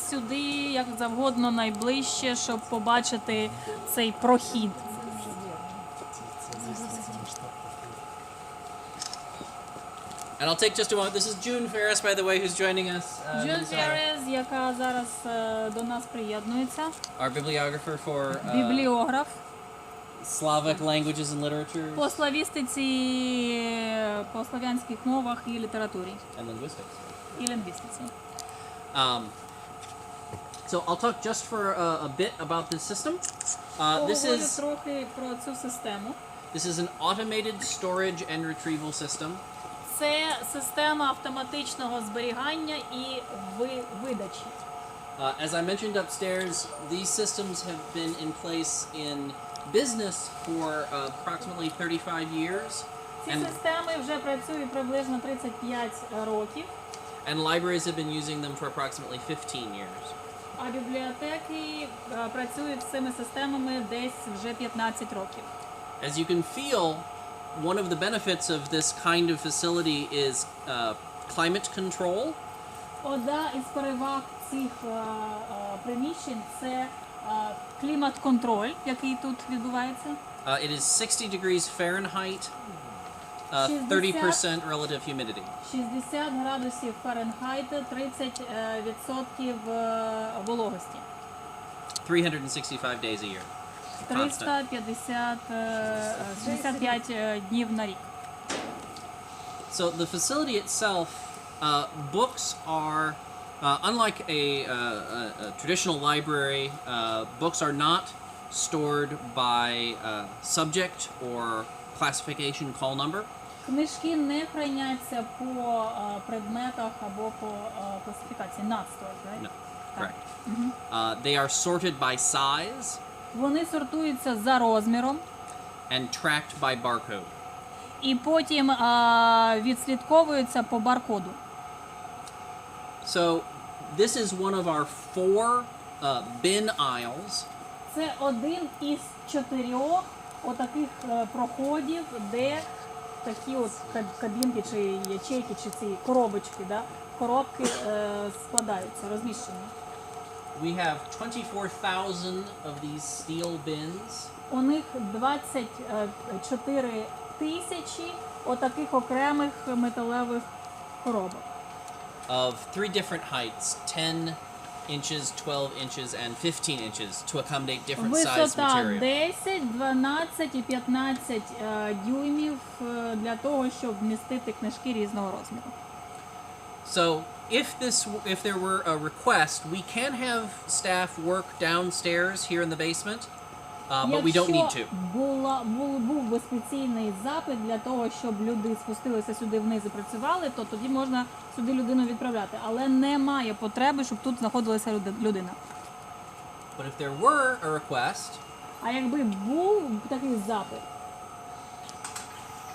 сюди як завгодно найближче, щоб побачити цей прохід. And I'll take just a moment. This is June Ferris, by the way, who's joining us. Джун who's, Феррес, яка зараз до нас приєднується, our bibliographer for бібліограф Slavic languages and literature по славістиці, по слав'янських мовах і літературі, and linguistics. і лінгвістиці. So I'll talk just for a bit about this system. This Поговорю is трохи про цю систему. an automated storage and retrieval system. Це система автоматичного зберігання і видачі. As I mentioned upstairs, these systems have been in place in business for approximately 35 years. Ці системи вже працюють приблизно 35 років, And libraries have been using them for approximately 15 years. а бібліотеки працюють з цими системами десь вже 15 років. As you can feel, one of the benefits of this kind of facility is climate control. Одна із переваг цих приміщень – це клімат-контроль, який тут відбувається. It is 60 degrees Fahrenheit, 30% relative humidity. 60 градусів Фаренгейта, 30% вологості. 365 days a year. Constant. 365 днів на рік. So the facility itself, books are, unlike a traditional library, books are not stored by subject or classification call number. Книжки не храняться по предметах або по класифікації. Not stored, right? No, correct. They are sorted by size Вони сортуються за розміром and tracked by barcode. і потім відслідковуються по баркоду. So this is one of our 4 bin aisles. Це один із 4 отаких проходів, де такі от кабінки чи ячейки, чи ці коробочки, коробки складаються, розміщені. We have 24,000 of these steel bins. У них 24 тисячі отаких окремих металевих коробок. Of 3 different heights, 10 inches, 12 inches, and 15 inches to accommodate different size Висота material. 10, 12 і 15 дюймів для того, щоб вмістити книжки різного розміру. So if there were a request, we can have staff work downstairs here in the basement, but we don't need to. Був би спеційний запит для того, щоб люди спустилися сюди вниз і працювали, то тоді можна сюди людину відправляти. Але немає потреби, щоб тут знаходилася людина. But if there were a request, А якби був такий запит,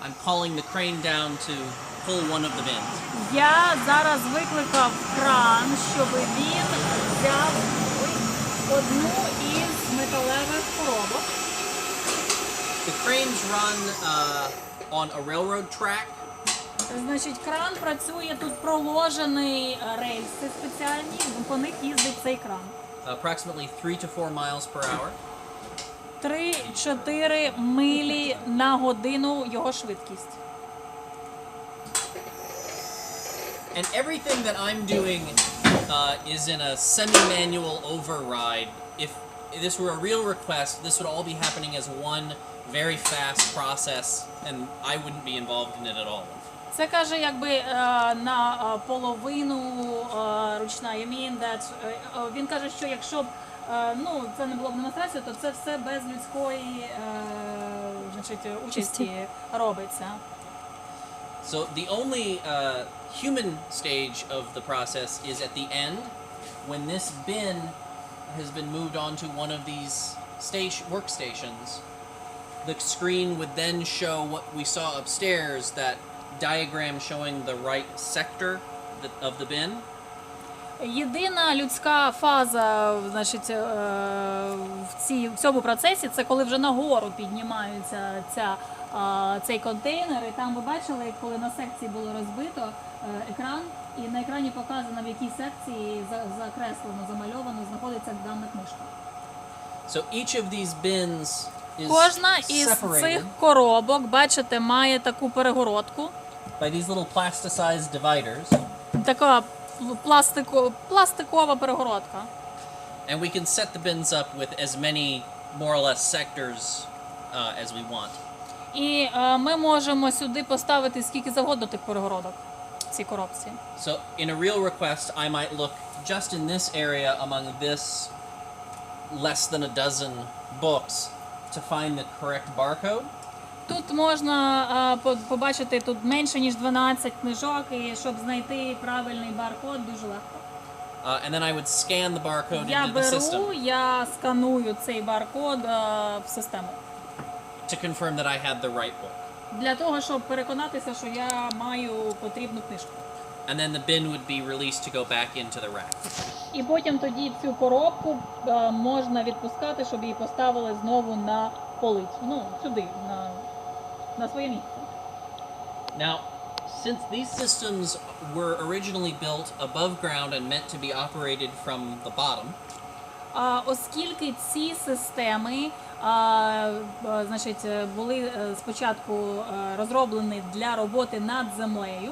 I'm calling the crane down to pull one of the bins. я зараз викликав кран, щоб він взяв одну із металевих коробок. The cranes run on a railroad track. Значить, кран працює, тут проложений рельси спеціальні, по них їздить цей кран. Approximately 3 to 4 miles per hour. 3-4 милі на годину його швидкість. And everything that I'm doing is in a semi-manual override. If this were a real request, this would all be happening as one very fast process, and I wouldn't be involved in it at all. Це каже, якби на половину ручна. I mean that, він каже, що якщо б це не було б демонстрація, то це все без людської участі робиться. So the only human stage of the process is at the end, when this bin has been moved onto one of these workstations. The screen would then show what we saw upstairs, that diagram showing the right sector of the bin. Єдина людська фаза, значить, в цьому процесі, це коли вже нагору піднімається цей контейнер, і там ви бачили, коли на секції було розбито екран, І на екрані показано, в якій секції закреслено, замальовано знаходиться дана книжка. So each of these bins is Кожна із separated цих коробок, бачите, має таку перегородку. by these little plasticized dividers, Така пластикова перегородка. and we can set the bins up with as many more or less sectors as we want. І ми можемо сюди поставити скільки завгодно тих перегородок в цій коробці. So in a real request, I might look just in this area among this less than a dozen books to find the correct barcode. Тут можна побачити тут менше ніж 12 книжок, і щоб знайти правильний баркод, дуже легко. And then I would scan the barcode Я into the system беру, я сканую цей баркод в систему. to confirm that I had the right book. Для того, щоб переконатися, що я маю потрібну книжку. And then the bin would be released to go back into the rack. І потім тоді цю коробку можна відпускати, щоб її поставили знову на полицю. Ну, сюди, на своє місце. Now, since these systems were originally built above ground and meant to be operated from the bottom, Оскільки ці системи значить, були спочатку розроблені для роботи над землею,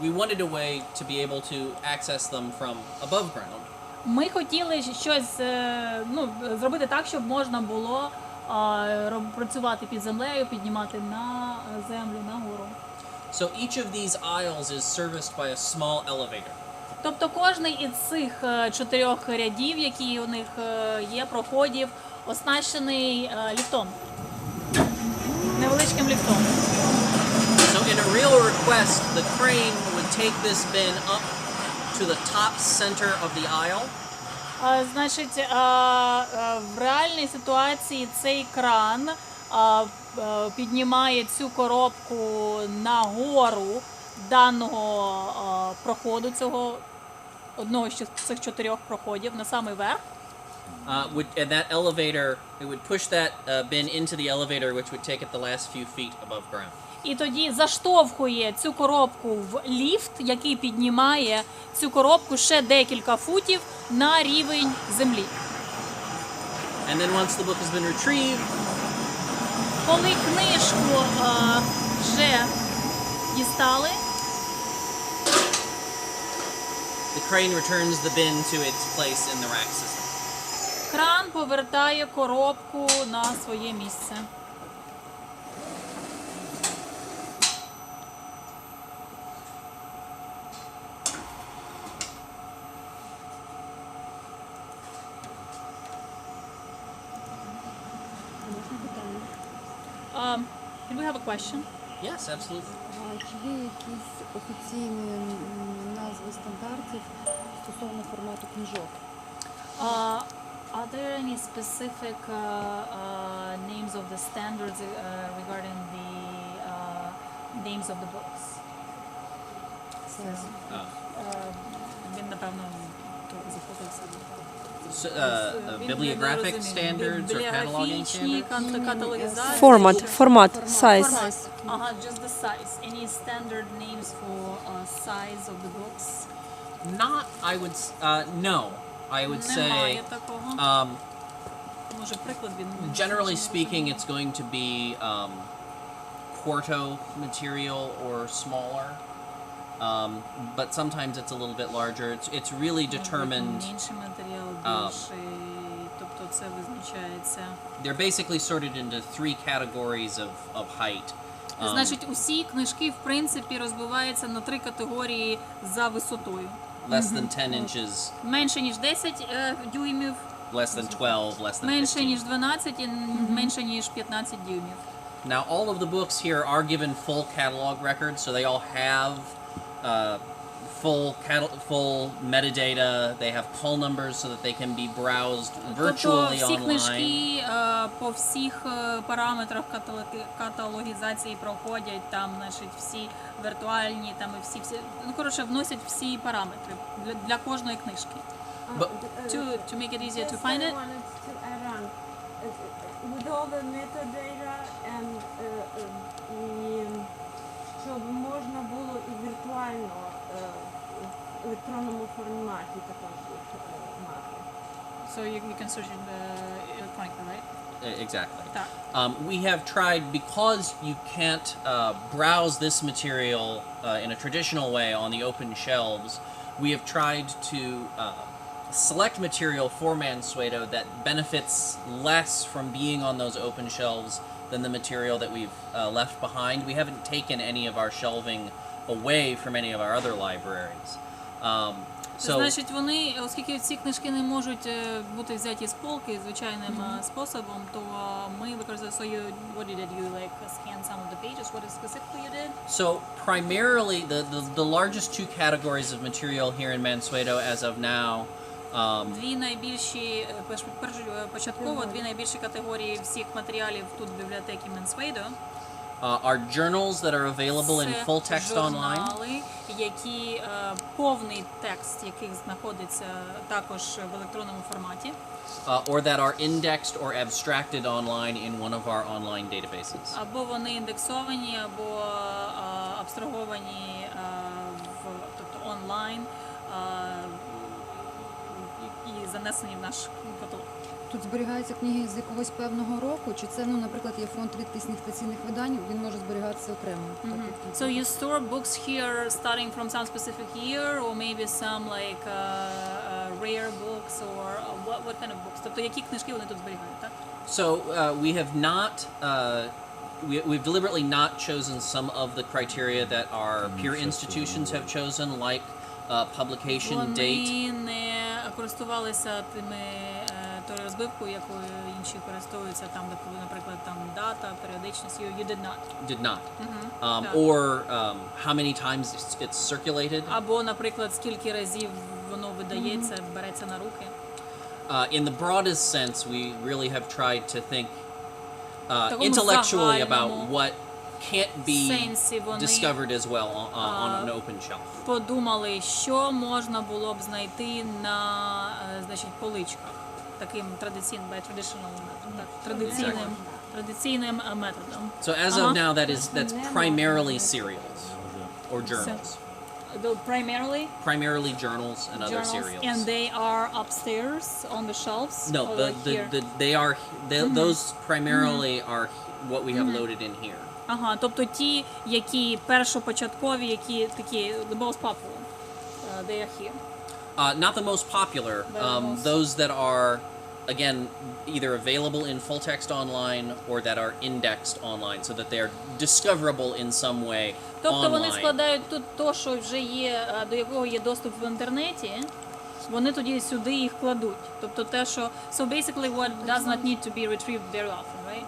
we wanted a way to be able to access them from above ground. ми хотіли щось зробити так, щоб можна було працювати під землею, піднімати на землю, нагору. So each of these aisles is serviced by a small elevator. Тобто кожний із цих 4 рядів, які у них є, проходів, оснащений ліфтом. Невеличким ліфтом. So in a real request, the crane would take this bin up to the top center of the aisle. Значить, в реальній ситуації цей кран піднімає цю коробку нагору даного проходу, цього одного з цих 4 проходів, на самий верх. And that elevator, it would push that bin into the elevator, which would take it the last few feet above ground. І тоді заштовхує цю коробку в ліфт, який піднімає цю коробку ще декілька футів на рівень землі. And then once the book has been retrieved, Коли книжку вже дістали, the crane returns the bin to its place in the rack system. кран повертає коробку на своє місце. Did we have a question? Yes, absolutely. Чи є якісь офіційні назви стандартів стосовно формату книжок? Are there any specific names of the standards regarding the names of the books? Він, напевно, трохи заплутався. Bibliographic standards or cataloging standards? Каталогізації. Формат, size. Ага, just the size. Any standard names for size of the books? Not, I would, no. I would Немає say, такого. Може, приклад він. generally speaking, it's going to be quarto material or smaller. But sometimes it's a little bit larger. It's really determined. Менший матеріал, більший, тобто це визначається. They're basically sorted into 3 categories of height. Значить, усі книжки, в принципі, розбиваються на 3 категорії за висотою. Less than 10 inches, Менше, ніж 10 дюймів, less than 12, less than менше, 15. ніж 12 і менше, ніж 15 дюймів. Now, all of the books here are given full catalog records, so they all have full metadata. They have call numbers so that they can be browsed Тобто virtually всі online. книжки по всіх параметрах каталогізації проходять, там, значить, всі віртуальні, там і всі, ну, коротше, вносять всі параметри для кожної книжки. But- To make it easier to find it? I wanted to add on. With all the metadata and щоб можна було і віртуально електронному форматі також їх мати. So you can search it electronically, right? Exactly. Так. We have tried, because you can't browse this material in a traditional way on the open shelves, we have tried to select material for Mansueto that benefits less from being on those open shelves than the material that we've left behind. We haven't taken any of our shelving away from any of our other libraries. So Значить, вони, оскільки ці книжки не можуть бути взяті з полки звичайним способом, то ми використовуємо свою, what did you like scan some of the pages? What is specifically you did? So primarily, the largest two categories of material here in Mansueto as of now Дві найбільші, початково, дві найбільші категорії всіх матеріалів тут в бібліотеці Mansueto. are journals that are available in Це full text online, журнали, які повний текст яких знаходиться також в електронному форматі, or that are indexed or abstracted online in one of our online databases. або вони індексовані, або абстраговані тобто онлайн і занесені в наш каталог. Тут зберігаються книги з якогось певного року, чи це, наприклад, є фонд рідкісних стаційних видань, він може зберігатися окремо. Так, як So you store books here starting from some specific year, or maybe some like rare books, or what kind of books? Тобто які книжки вони тут зберігають, так? So we have not. We've deliberately not chosen some of the criteria that our peer institutions have chosen, like publication date. Вони не користувалися тою розбивкою, якою інші користуються, там, де, наприклад, там дата, періодичність. You did not. Did not. Так. Or how many times it's circulated. Або, наприклад, скільки разів воно видається, береться на руки. In the broadest sense, we really have tried to think Такому intellectually about загальному what can't be сенсі вони discovered as well on an open shelf. подумали, що можна було б знайти на, значить, поличках. Таким традиційним, by traditional method, так, традиційним методом. So as of now, that's primarily serials or journals, primarily journals and other Journals, serials. and they are upstairs on the shelves. No, or like here? they are those primarily are what we have loaded in here. Ага, тобто ті, які першопочаткові, які такі the most popular, they are here. Not the most popular. Those that are, again, either available in full text online or that are indexed online, so that they are discoverable in some way Тобто вони online. складають тут то, що вже є, до якого є доступ в інтернеті, вони тоді сюди їх кладуть. Тобто те, що... So basically what does not need to be retrieved very often, right?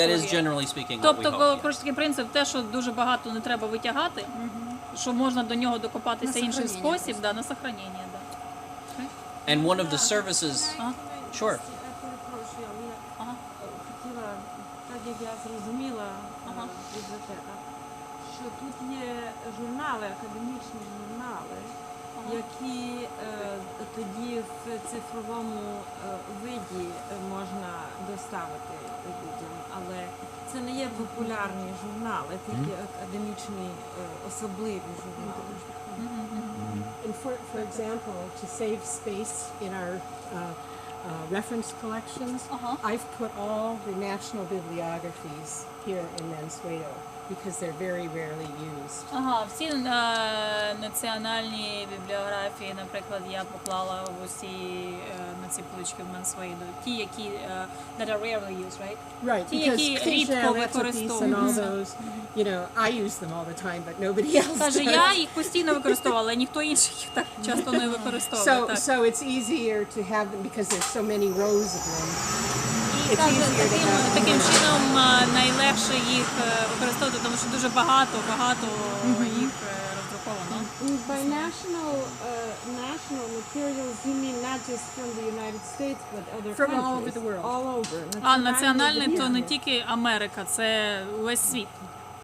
That is generally speaking what we Тобто, hope. коротше, такий принцип, те, що дуже багато не треба витягати, що можна до нього докопатися На інший сохранення спосіб, да, на сохранення, да. And one of the services, sure. Я перепрошую, але я Ага. хотіла, так як я зрозуміла Ага. бібліотека, що тут є журнали, академічні журнали, які тоді в цифровому виді можна доставити людям, але це не є популярні журнали, тільки академічні особливі журнали. And for example, to save space in our reference collections, I've put all the national bibliographies here in Mansueto because they're very rarely used. Ага, всі національні бібліографії, наприклад, я поклала в усі на ці полички в Mansueto. Ті, які that are rarely used, right? Right, Ті, because які рідко Knisha, recipes and all використовуються. those, you know, I use them all the time, but nobody else Каже, does. я їх постійно використовувала, але ніхто інший їх так часто не використовує. So, Так. so it's easier to have them because there's so many rows of them. І It's каже, easier to have them. таким чином найлегше їх використовувати, тому що дуже багато їх роздруковано. By national materials, you mean not just from the United States, but other From countries? all over the world. All over. А національний то не Національні тільки Америка, це весь світ.